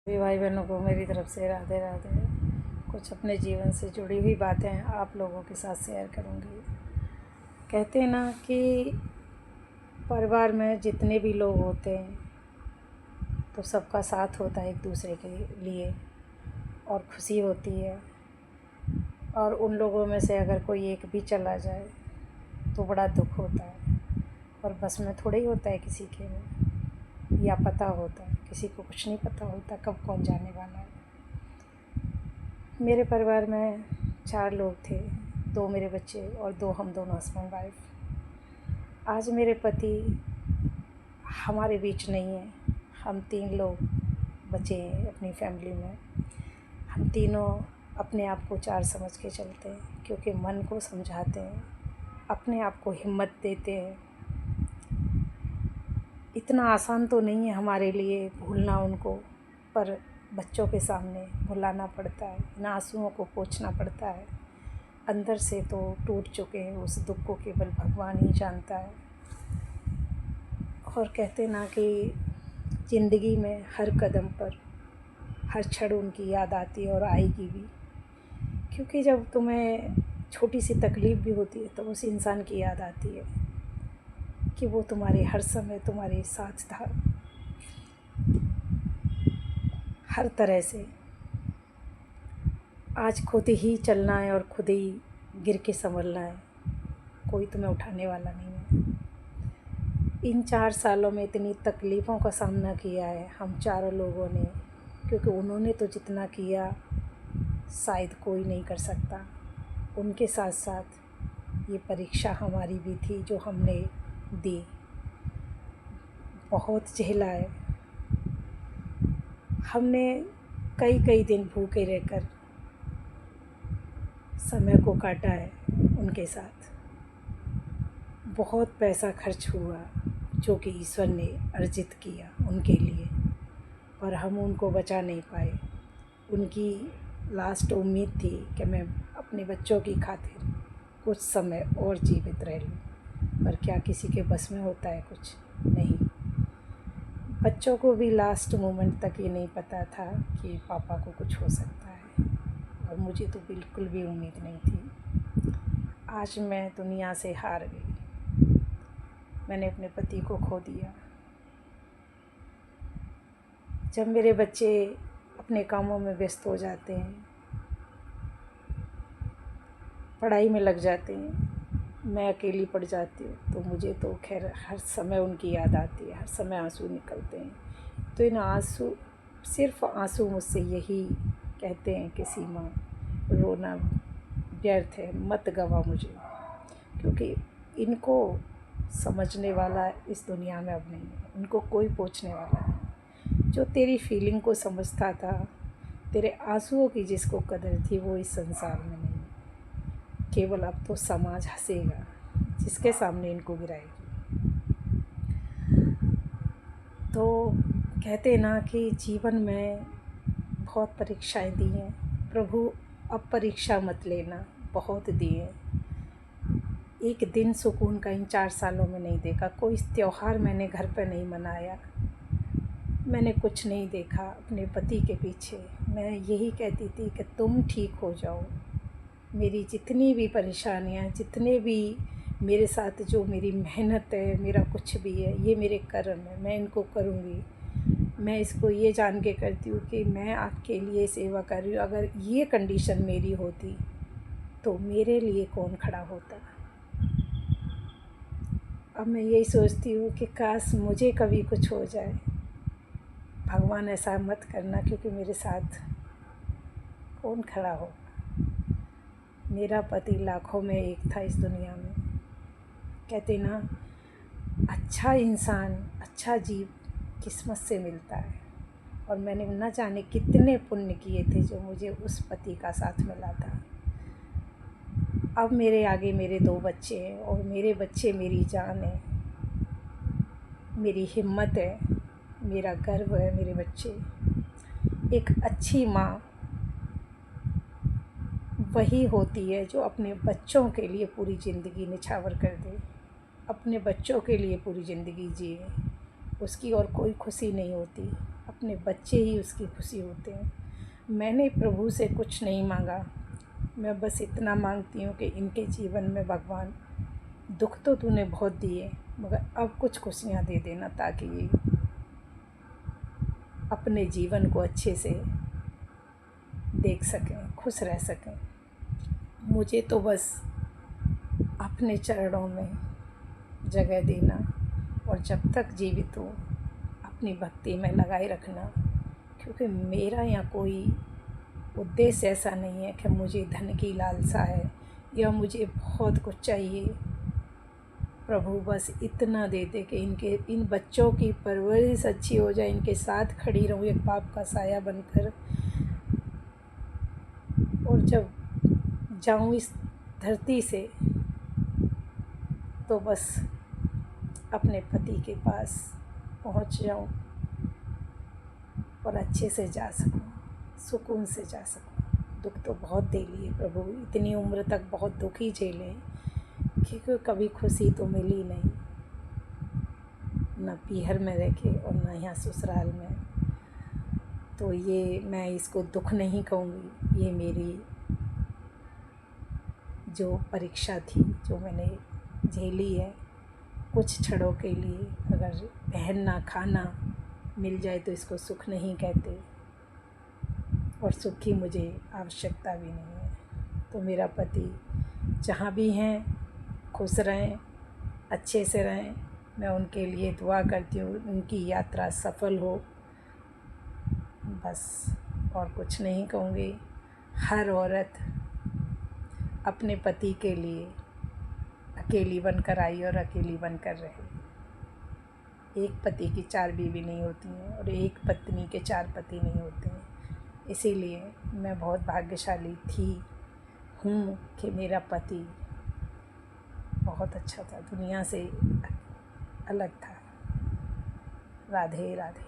सभी भाई बहनों को मेरी तरफ से राधे राधे। कुछ अपने जीवन से जुड़ी हुई बातें आप लोगों के साथ शेयर करूंगी। कहते हैं ना कि परिवार में जितने भी लोग होते हैं तो सबका साथ होता है एक दूसरे के लिए और खुशी होती है। और उन लोगों में से अगर कोई एक भी चला जाए तो बड़ा दुख होता है। और बस में थोड़ा ही होता है किसी के में, या पता होता है, किसी को कुछ नहीं पता होता कब कौन जाने वाला है। मेरे परिवार में 4 लोग थे, 2 मेरे बच्चे और 2 हम दोनों हस्बैंड वाइफ। आज मेरे पति हमारे बीच नहीं है। हम 3 लोग बचे हैं अपनी फैमिली में। हम तीनों अपने आप को 4 समझ के चलते हैं, क्योंकि मन को समझाते हैं, अपने आप को हिम्मत देते हैं। इतना आसान तो नहीं है हमारे लिए भूलना उनको, पर बच्चों के सामने भुलाना पड़ता है, इन आंसुओं को पोंछना पड़ता है। अंदर से तो टूट चुके हैं, उस दुख को केवल भगवान ही जानता है। और कहते ना कि ज़िंदगी में हर कदम पर हर क्षण उनकी याद आती है और आएगी भी, क्योंकि जब तुम्हें छोटी सी तकलीफ़ भी होती है तो उस इंसान की याद आती है कि वो तुम्हारे हर समय तुम्हारे साथ था, हर तरह से। आज खुद ही चलना है और खुद ही गिर के संभलना है, कोई तुम्हें उठाने वाला नहीं है। इन 4 सालों में इतनी तकलीफ़ों का सामना किया है हम चारों लोगों ने, क्योंकि उन्होंने तो जितना किया शायद कोई नहीं कर सकता। उनके साथ साथ ये परीक्षा हमारी भी थी जो हमने दी, बहुत झेला है हमने। कई कई दिन भूखे रहकर समय को काटा है उनके साथ। बहुत पैसा खर्च हुआ जो कि ईश्वर ने अर्जित किया उनके लिए, पर हम उनको बचा नहीं पाए। उनकी लास्ट उम्मीद थी कि मैं अपने बच्चों की खातिर कुछ समय और जीवित रह लूँ, पर क्या किसी के बस में होता है? कुछ नहीं। बच्चों को भी लास्ट मोमेंट तक ये नहीं पता था कि पापा को कुछ हो सकता है, और मुझे तो बिल्कुल भी उम्मीद नहीं थी। आज मैं दुनिया से हार गई। मैंने अपने पति को खो दिया। जब मेरे बच्चे अपने कामों में व्यस्त हो जाते हैं, पढ़ाई में लग जाते हैं, मैं अकेली पड़ जाती हूँ, तो मुझे तो खैर हर समय उनकी याद आती है, हर समय आंसू निकलते हैं। तो इन आंसू, सिर्फ आंसू मुझसे यही कहते हैं कि सीमा, रोना व्यर्थ है, मत गवा मुझे, क्योंकि इनको समझने वाला इस दुनिया में अब नहीं है। उनको कोई पूछने वाला नहीं। जो तेरी फीलिंग को समझता था, तेरे आंसुओं की जिसको कदर थी, वो इस संसार में नहीं है। केवल अब तो समाज हंसेगा जिसके सामने इनको गिराएगी। तो कहते ना कि जीवन में बहुत परीक्षाएं दी हैं प्रभु, अब परीक्षा मत लेना, बहुत दिए। एक दिन सुकून का इन 4 सालों में नहीं देखा। कोई त्यौहार मैंने घर पर नहीं मनाया, मैंने कुछ नहीं देखा अपने पति के पीछे। मैं यही कहती थी कि तुम ठीक हो जाओ। मेरी जितनी भी परेशानियाँ, जितने भी मेरे साथ जो मेरी मेहनत है, मेरा कुछ भी है, ये मेरे कर्म है, मैं इनको करूँगी। मैं इसको ये जान के करती हूँ कि मैं आपके लिए सेवा कर रही हूँ। अगर ये कंडीशन मेरी होती तो मेरे लिए कौन खड़ा होता? अब मैं यही सोचती हूँ कि काश मुझे कभी कुछ हो जाए। भगवान ऐसा मत करना, क्योंकि मेरे साथ कौन खड़ा हो? मेरा पति लाखों में एक था इस दुनिया में। कहते ना, अच्छा इंसान, अच्छा जीव किस्मत से मिलता है, और मैंने न जाने कितने पुण्य किए थे जो मुझे उस पति का साथ मिला था। अब मेरे आगे मेरे 2 बच्चे हैं, और मेरे बच्चे मेरी जान है, मेरी हिम्मत है, मेरा गर्व है मेरे बच्चे। एक अच्छी माँ वही होती है जो अपने बच्चों के लिए पूरी ज़िंदगी निछावर कर दे, अपने बच्चों के लिए पूरी ज़िंदगी जिए। उसकी और कोई खुशी नहीं होती अपने बच्चे ही उसकी खुशी होते हैं। मैंने प्रभु से कुछ नहीं मांगा, मैं बस इतना मांगती हूँ कि इनके जीवन में भगवान, दुख तो तूने बहुत दिए मगर अब कुछ खुशियाँ दे देना, ताकि ये अपने जीवन को अच्छे से देख सकें, खुश रह सकें। मुझे तो बस अपने चरणों में जगह देना और जब तक जीवित हूँ अपनी भक्ति में लगाए रखना, क्योंकि मेरा यहाँ कोई उद्देश्य ऐसा नहीं है कि मुझे धन की लालसा है या मुझे बहुत कुछ चाहिए। प्रभु बस इतना दे दे कि इन बच्चों की परवरिश अच्छी हो जाए, इनके साथ खड़ी रहूँ एक बाप का साया बनकर, और जब जाऊँ इस धरती से तो बस अपने पति के पास पहुँच जाऊँ और अच्छे से जा सकूँ, सुकून से जा सकूँ। दुख तो बहुत दे लिए प्रभु, इतनी उम्र तक बहुत दुख ही झेले, क्योंकि कभी खुशी तो मिली नहीं, न पीहर में रह के और न यहाँ ससुराल में। तो ये मैं इसको दुख नहीं कहूँगी, ये मेरी जो परीक्षा थी जो मैंने झेली है कुछ क्षणों के लिए। अगर पहनना खाना मिल जाए तो इसको सुख नहीं कहते, और सुख की मुझे आवश्यकता भी नहीं है। तो मेरा पति जहाँ भी हैं खुश रहें, अच्छे से रहें, मैं उनके लिए दुआ करती हूँ, उनकी यात्रा सफल हो, बस और कुछ नहीं कहूँगी। हर औरत अपने पति के लिए अकेली बनकर आई और अकेली बनकर रहे। एक पति की 4 बीवी नहीं होती हैं और एक पत्नी के 4 पति नहीं होते हैं। इसीलिए मैं बहुत भाग्यशाली हूँ कि मेरा पति बहुत अच्छा था, दुनिया से अलग था। राधे राधे।